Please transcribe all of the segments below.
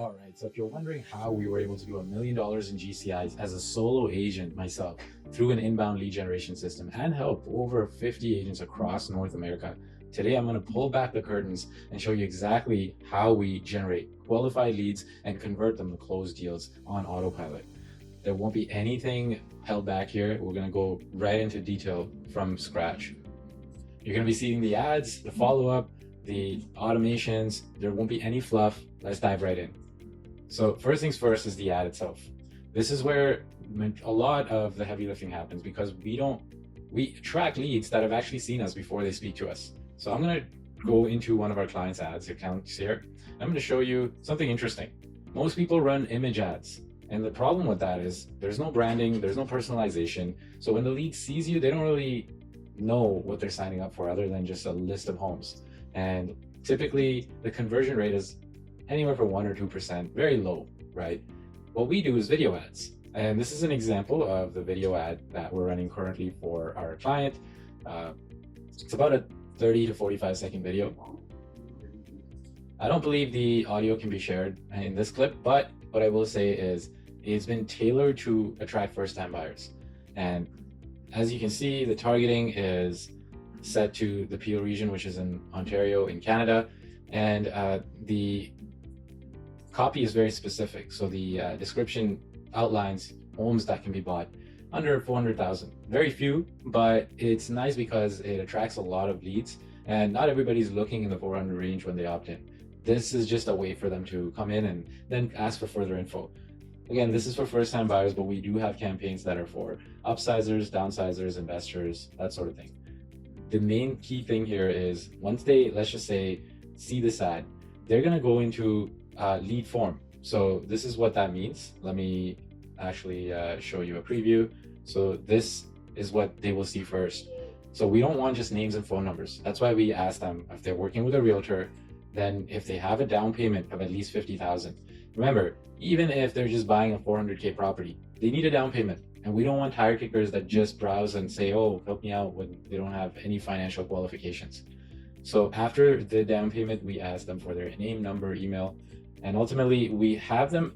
All right, so if you're wondering how we were able to do $1 million in GCIs as a solo agent myself through an inbound lead generation system and help over 50 agents across North America, today I'm going to pull back the curtains and show you exactly how we generate qualified leads and convert them to closed deals on autopilot. There won't be anything held back here. We're going to go right into detail from scratch. You're going to be seeing the ads, the follow-up, the automations. There won't be any fluff. Let's dive right in. So first things first is the ad itself. This is where a lot of the heavy lifting happens because we attract leads that have actually seen us before they speak to us. So I'm going to go into one of our clients' ads accounts here. I'm going to show you something interesting. Most people run image ads. And the problem with that is there's no branding, there's no personalization. So when the lead sees you, they don't really know what they're signing up for other than just a list of homes. And typically the conversion rate is anywhere from 1 or 2%, very low, right? What we do is video ads. And this is an example of the video ad that we're running currently for our client. It's about a 30 to 45-second video. I don't believe the audio can be shared in this clip, but what I will say is it's been tailored to attract first-time buyers. And as you can see, the targeting is set to the Peel region, which is in Ontario in Canada. And the copy is very specific. So the description outlines homes that can be bought under 400,000. Very few, but it's nice because it attracts a lot of leads and not everybody's looking in the 400 range when they opt in. This is just a way for them to come in and then ask for further info. Again, this is for first-time buyers, but we do have campaigns that are for upsizers, downsizers, investors, that sort of thing. The main key thing here is once they, let's just say, see this ad, they're going to go into lead form. So this is what that means. Let me actually show you a preview. So this is what they will see first. So we don't want just names and phone numbers. That's why we ask them if they're working with a realtor, then if they have a down payment of at least 50,000. Remember, even if they're just buying a 400K property, they need a down payment. And we don't want tire kickers that just browse and say, oh, help me out when they don't have any financial qualifications. So after the down payment, we ask them for their name, number, email, and ultimately we have them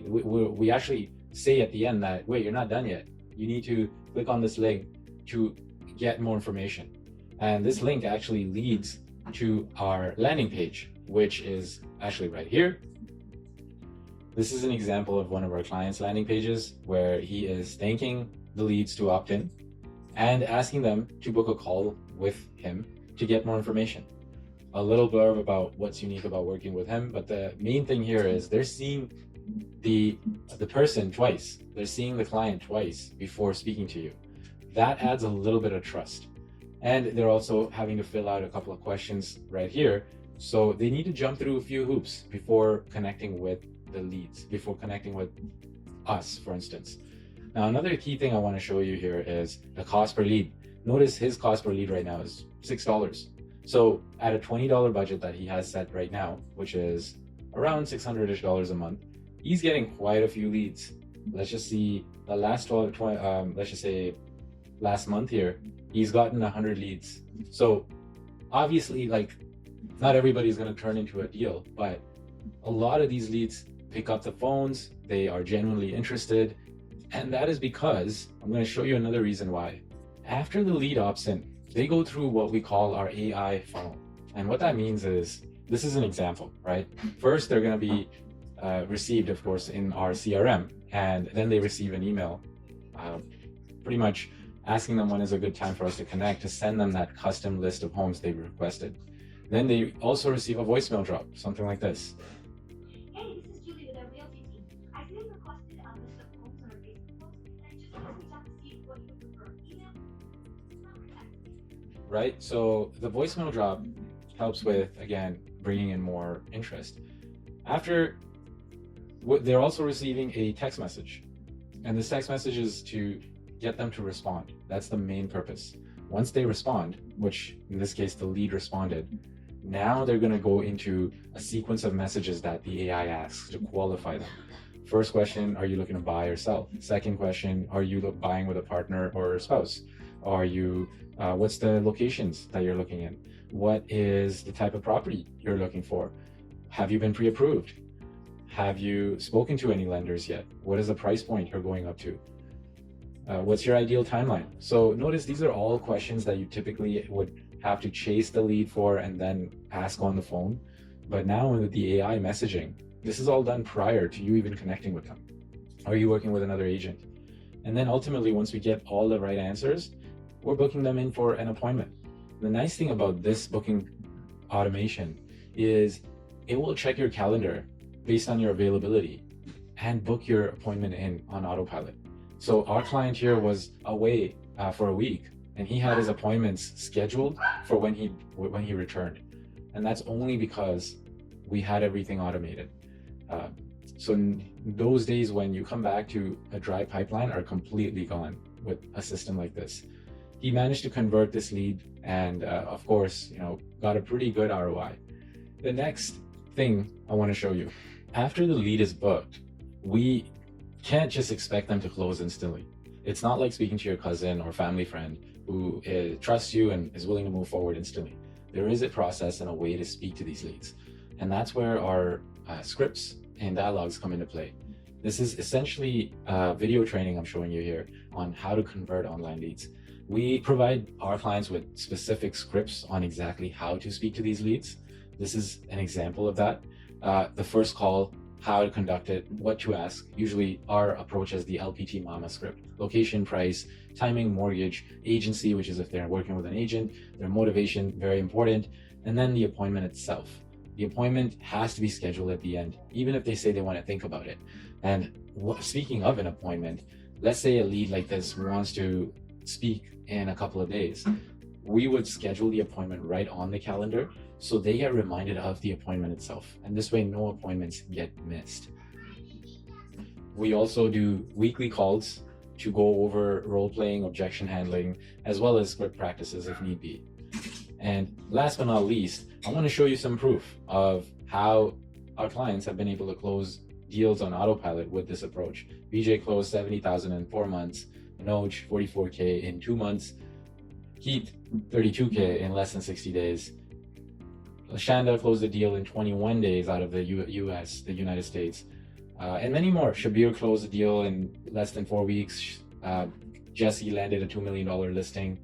we actually say at the end that, wait, you're not done yet. You need to click on this link to get more information. And this link actually leads to our landing page, which is actually right here. This is an example of one of our clients' landing pages where he is thanking the leads to opt in and asking them to book a call with him to get more information. A little blurb about what's unique about working with him, but the main thing here is they're seeing the person twice. They're seeing the client twice before speaking to you. That adds a little bit of trust. And they're also having to fill out a couple of questions right here. So they need to jump through a few hoops before connecting with the leads, before connecting with us, for instance. Now, another key thing I want to show you here is the cost per lead. Notice his cost per lead right now is $6. So at a $20 budget that he has set right now, which is around $600-ish a month, he's getting quite a few leads. Let's just see the last let's just say last month here, he's gotten 100 leads. So obviously, like, not everybody's going to turn into a deal, but a lot of these leads pick up the phones. They are genuinely interested. And that is because I'm going to show you another reason why. After the lead opts in, they go through what we call our AI funnel. And what that means is, this is an example, right? First, they're going to be received, of course, in our CRM. And then they receive an email pretty much asking them when is a good time for us to connect to send them that custom list of homes they've requested. Then they also receive a voicemail drop, something like this. Hey, this is Julie with our Realtor team. I see you requested a list of homes on our Facebook post, and I just want to reach out to see what you would prefer, email, or text. Right? So the voicemail drop helps with, again, bringing in more interest. After, they're also receiving a text message. And this text message is to get them to respond. That's the main purpose. Once they respond, which in this case, the lead responded, now they're going to go into a sequence of messages that the AI asks to qualify them. First question, are you looking to buy or sell? Second question, are you buying with a partner or a spouse? Are you, what's the locations that you're looking in? What is the type of property you're looking for? Have you been pre-approved? Have you spoken to any lenders yet? What is the price point you're going up to? What's your ideal timeline? So notice these are all questions that you typically would have to chase the lead for and then ask on the phone. But now with the AI messaging, this is all done prior to you even connecting with them. Are you working with another agent? And then ultimately, once we get all the right answers, we're booking them in for an appointment. The nice thing about this booking automation is it will check your calendar based on your availability and book your appointment in on autopilot. So our client here was away for a week, and he had his appointments scheduled for when he returned, and that's only because we had everything automated. So those days when you come back to a dry pipeline are completely gone with a system like this. He managed to convert this lead, and of course, got a pretty good ROI. The next thing I want to show you, after the lead is booked, we can't just expect them to close instantly. It's not like speaking to your cousin or family friend who trusts you and is willing to move forward instantly. There is a process and a way to speak to these leads. And that's where our scripts and dialogues come into play. This is essentially video training I'm showing you here on how to convert online leads. We provide our clients with specific scripts on exactly how to speak to these leads. This is an example of that. The first call, how to conduct it, what to ask. Usually our approach is the LPT Mama script: location, price, timing, mortgage, agency, which is if they're working with an agent, their motivation, very important, and then the appointment itself. The appointment has to be scheduled at the end, even if they say they want to think about it. And speaking of an appointment, let's say a lead like this wants to speak in a couple of days. We would schedule the appointment right on the calendar so they get reminded of the appointment itself. And this way, no appointments get missed. We also do weekly calls to go over role-playing, objection handling, as well as script practices if need be. And last but not least, I want to show you some proof of how our clients have been able to close deals on autopilot with this approach. Vijay closed 70,000 in 4 months, Manoj 44K in 2 months, Keith 32K in less than 60 days. Shanda closed the deal in 21 days out of the US, the United States, and many more. Shabir closed the deal in less than 4 weeks. Jesi landed a $2 million listing.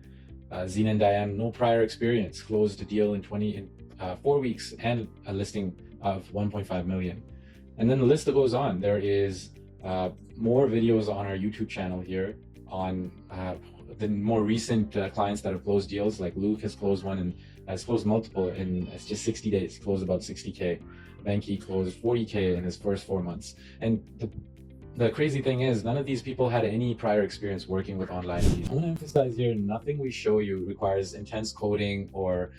Zina and Diane, no prior experience, closed a deal in 4 weeks and a listing of 1.5 million. And then the list that goes on. There is more videos on our YouTube channel here on the more recent clients that have closed deals. Like Luke has closed one and has closed multiple in just 60 days, closed about 60K. Banky closed 40K in his first 4 months. And the crazy thing is, none of these people had any prior experience working with online leads. I want to emphasize here, nothing we show you requires intense coding or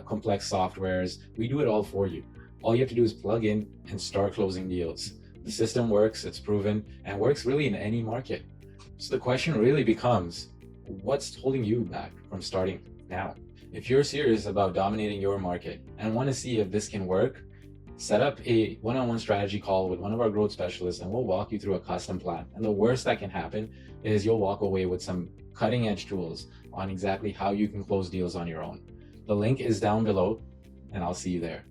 complex softwares. We do it all for you. All you have to do is plug in and start closing deals. The system works, it's proven, and works really in any market. So the question really becomes, what's holding you back from starting now? If you're serious about dominating your market and want to see if this can work, set up a one-on-one strategy call with one of our growth specialists and we'll walk you through a custom plan. And the worst that can happen is you'll walk away with some cutting-edge tools on exactly how you can close deals on your own. The link is down below, and I'll see you there.